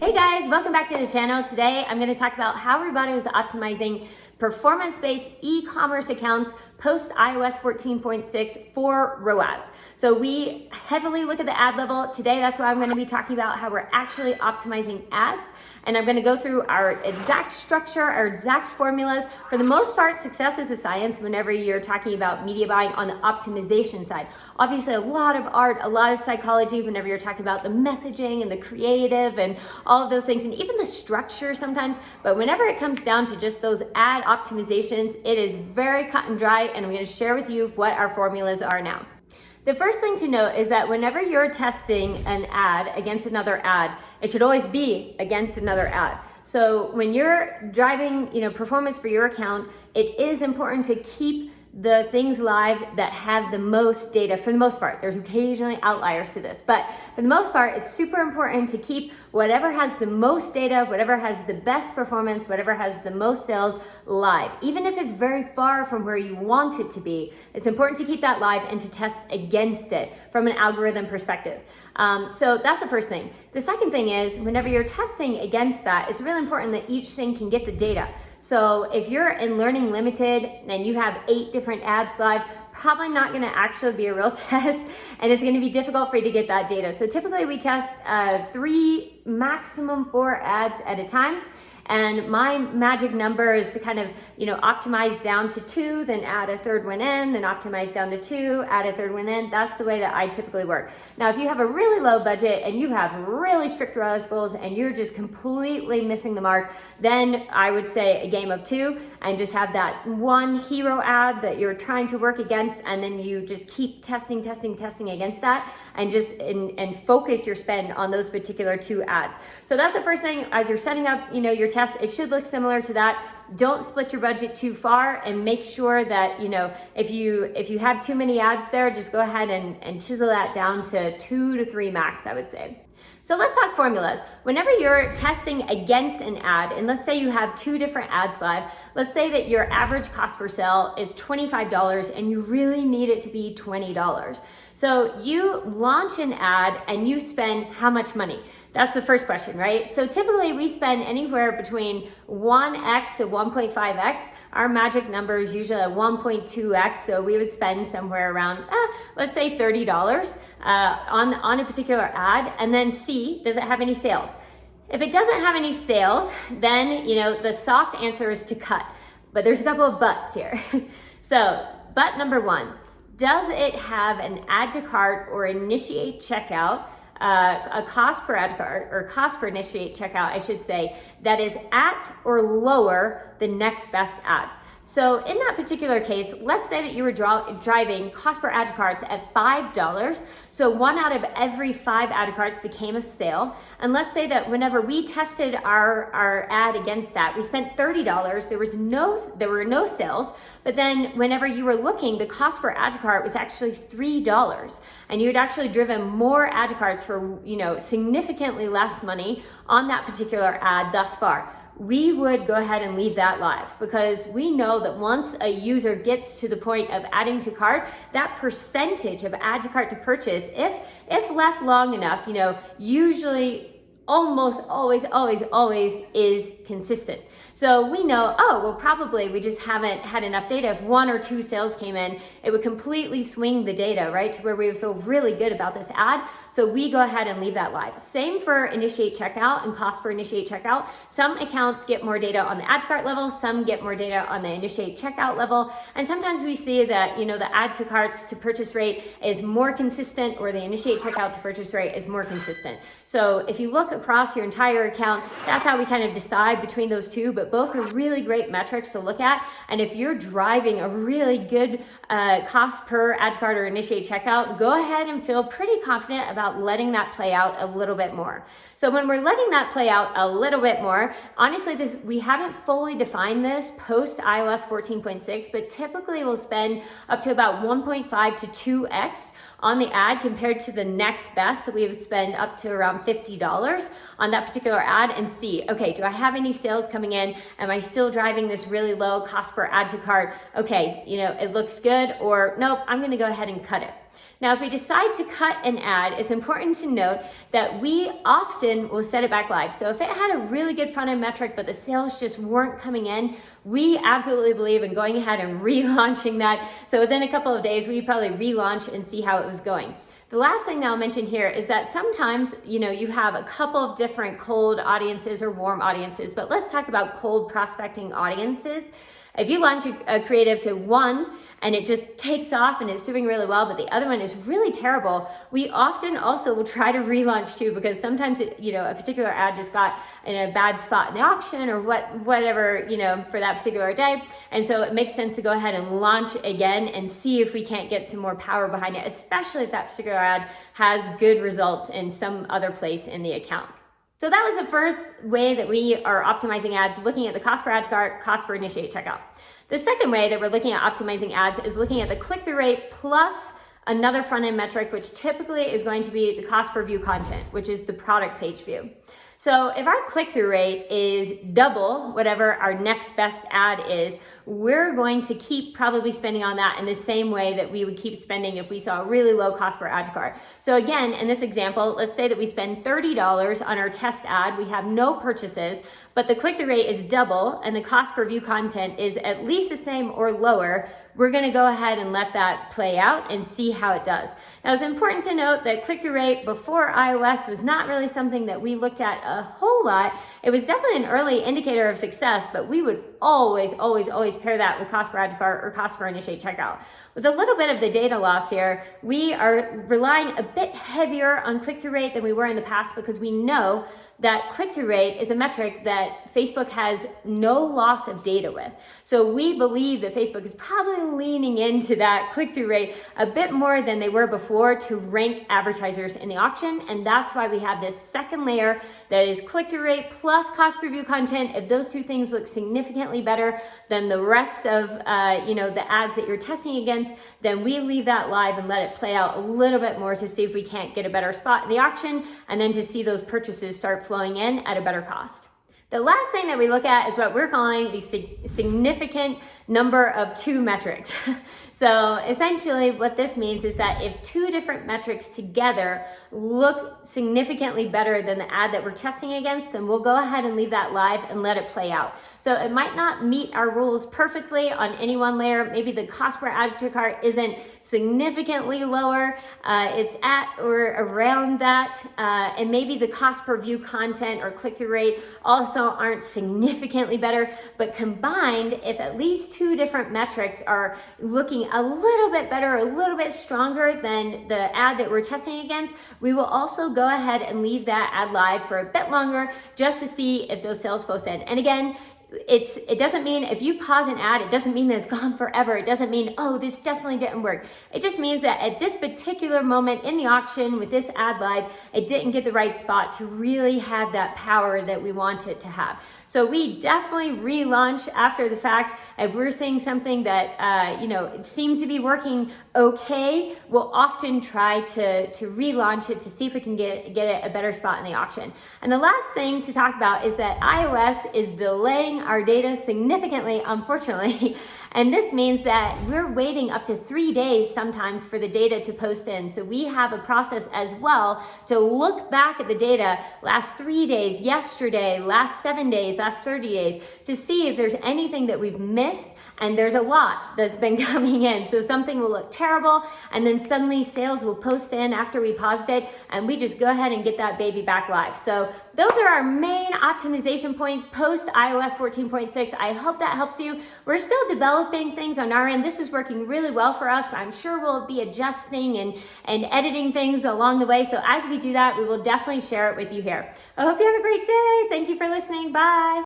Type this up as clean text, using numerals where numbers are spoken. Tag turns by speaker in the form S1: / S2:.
S1: Hey guys, welcome back to the channel. Today I'm going to talk about how Rubato is optimizing performance-based e-commerce accounts post iOS 14.6 for ROAS. So we heavily look at the ad level. Today that's why I'm going to be talking about how we're actually optimizing ads, and I'm going to go through our exact structure, our exact formulas. For the most part, success is a science whenever you're talking about media buying on the optimization side. Obviously a lot of art, a lot of psychology whenever you're talking about the messaging and the creative and all of those things, and even the structure sometimes. But whenever it comes down to just those ad optimizations, it is very cut and dry, and I'm going to share with you what our formulas are now. The first thing to note is that whenever you're testing an ad against another ad, it should always be against another ad. So when you're driving, performance for your account, it is important to keep the things live that have the most data for the most part. There's occasionally outliers to this, but for the most part, it's super important to keep whatever has the most data, whatever has the best performance, whatever has the most sales live. Even if it's very far from where you want it to be, it's important to keep that live and to test against it from an algorithm perspective. So that's the first thing. The second thing is whenever you're testing against that, it's really important that each thing can get the data. So if you're in Learning Limited and you have 8 different ads live, probably not going to actually be a real test, and it's going to be difficult for you to get that data. So typically we test 3, maximum 4 ads at a time. And my magic number is to kind of, optimize down to 2, then add a third one in, then optimize down to 2, add a third one in. That's the way that I typically work. Now, if you have a really low budget and you have really strict ROAS goals and you're just completely missing the mark, then I would say a game of 2 and just have that one hero ad that you're trying to work against, and then you just keep testing against that, and just and focus your spend on those particular 2 ads. So that's the first thing. As you're setting up, your test, it should look similar to that. Don't split your budget too far, and make sure that, if you have too many ads there, just go ahead and chisel that down to 2 to 3 max, I would say. So let's talk formulas. Whenever you're testing against an ad, and let's say you have 2 different ads live, let's say that your average cost per sale is $25 and you really need it to be $20. So you launch an ad and you spend how much money? That's the first question, right? So typically we spend anywhere between 1x to 1.5x. Our magic number is usually at 1.2x. So we would spend somewhere around, let's say $30 on a particular ad, and then see, does it have any sales? If it doesn't have any sales, then, the soft answer is to cut. But there's a couple of buts here. So, but number 1, does it have an add to cart or initiate checkout, a cost per add to cart or cost per initiate checkout, I should say, that is at or lower the next best ad? So in that particular case, let's say that you were driving cost per add to carts at $5. So 1 out of every 5 add to carts became a sale. And let's say that whenever we tested our ad against that, we spent $30. There were no sales. But then whenever you were looking, the cost per add to cart was actually $3. And you had actually driven more add to carts for, significantly less money on that particular ad thus far. We would go ahead and leave that live, because we know that once a user gets to the point of adding to cart, that percentage of add to cart to purchase, if left long enough, usually almost always is consistent. So we know, probably we just haven't had enough data. If 1 or 2 sales came in, it would completely swing the data, right, to where we would feel really good about this ad. So we go ahead and leave that live. Same for initiate checkout and cost per initiate checkout. Some accounts get more data on the add to cart level, some get more data on the initiate checkout level. And sometimes we see that, the add to carts to purchase rate is more consistent, or the initiate checkout to purchase rate is more consistent. So if you look across your entire account, that's how we kind of decide between those 2, but both are really great metrics to look at. And if you're driving a really good cost per add to cart or initiate checkout, go ahead and feel pretty confident about letting that play out a little bit more. So when we're letting that play out a little bit more, honestly, we haven't fully defined this post iOS 14.6, but typically we'll spend up to about 1.5 to 2x on the ad compared to the next best. So we would spend up to around $50 on that particular ad and see, okay, do I have any sales coming in? Am I still driving this really low cost per add to cart? Okay, it looks good, or nope, I'm gonna go ahead and cut it. Now, if we decide to cut an ad, it's important to note that we often will set it back live. So if it had a really good front end metric, but the sales just weren't coming in, we absolutely believe in going ahead and relaunching that. So within a couple of days, we probably relaunch and see how it was going. The last thing that I'll mention here is that sometimes, you have a couple of different cold audiences or warm audiences, but let's talk about cold prospecting audiences. If you launch a creative to one and it just takes off and it's doing really well, but the other one is really terrible, we often also will try to relaunch too, because sometimes a particular ad just got in a bad spot in the auction or whatever, for that particular day. And so it makes sense to go ahead and launch again and see if we can't get some more power behind it, especially if that particular ad has good results in some other place in the account. So that was the first way that we are optimizing ads, looking at the cost per ad cart, cost per initiate checkout. The second way that we're looking at optimizing ads is looking at the click-through rate plus another front-end metric, which typically is going to be the cost per view content, which is the product page view. So if our click-through rate is double whatever our next best ad is, we're going to keep probably spending on that in the same way that we would keep spending if we saw a really low cost per ad cart. So again, in this example, let's say that we spend $30 on our test ad, we have no purchases, but the click-through rate is double and the cost per view content is at least the same or lower. We're gonna go ahead and let that play out and see how it does. Now, it's important to note that click-through rate before iOS was not really something that we looked at a whole lot. It was definitely an early indicator of success, but we would always pair that with cost per ad cart or cost per initiate checkout. With a little bit of the data loss here, we are relying a bit heavier on click-through rate than we were in the past, because we know that click-through rate is a metric that Facebook has no loss of data with. So we believe that Facebook is probably leaning into that click-through rate a bit more than they were before to rank advertisers in the auction. And that's why we have this second layer that is click-through rate plus cost per view content. If those two things look significantly better than the rest of the ads that you're testing against, then we leave that live and let it play out a little bit more to see if we can't get a better spot in the auction, and then to see those purchases start flowing in at a better cost. The last thing that we look at is what we're calling the significant number of two metrics. So essentially what this means is that if two different metrics together look significantly better than the ad that we're testing against, then we'll go ahead and leave that live and let it play out. So it might not meet our rules perfectly on any one layer. Maybe the cost per ad to cart isn't significantly lower. It's at or around that. And maybe the cost per view content or click-through rate also aren't significantly better, but combined, if at least two different metrics are looking a little bit better, a little bit stronger than the ad that we're testing against, we will also go ahead and leave that ad live for a bit longer just to see if those sales post end. And again, it doesn't mean if you pause an ad, it doesn't mean that it's gone forever. It doesn't mean, oh, this definitely didn't work. It just means that at this particular moment in the auction with this ad live, it didn't get the right spot to really have that power that we want it to have. So we definitely relaunch after the fact. If we're seeing something that, it seems to be working okay, we'll often try to relaunch it to see if we can get it a better spot in the auction. And the last thing to talk about is that iOS is delaying our data significantly, unfortunately. And this means that we're waiting up to 3 days sometimes for the data to post in. So we have a process as well to look back at the data last 3 days, yesterday, last 7 days, last 30 days, to see if there's anything that we've missed. And there's a lot that's been coming in. So something will look terrible, and then suddenly sales will post in after we paused it, and we just go ahead and get that baby back live. So those are our main optimization points post iOS 14.6. I hope that helps you. We're still developing things on our end. This is working really well for us, but I'm sure we'll be adjusting and editing things along the way. So as we do that, we will definitely share it with you here. I hope you have a great day. Thank you for listening. Bye.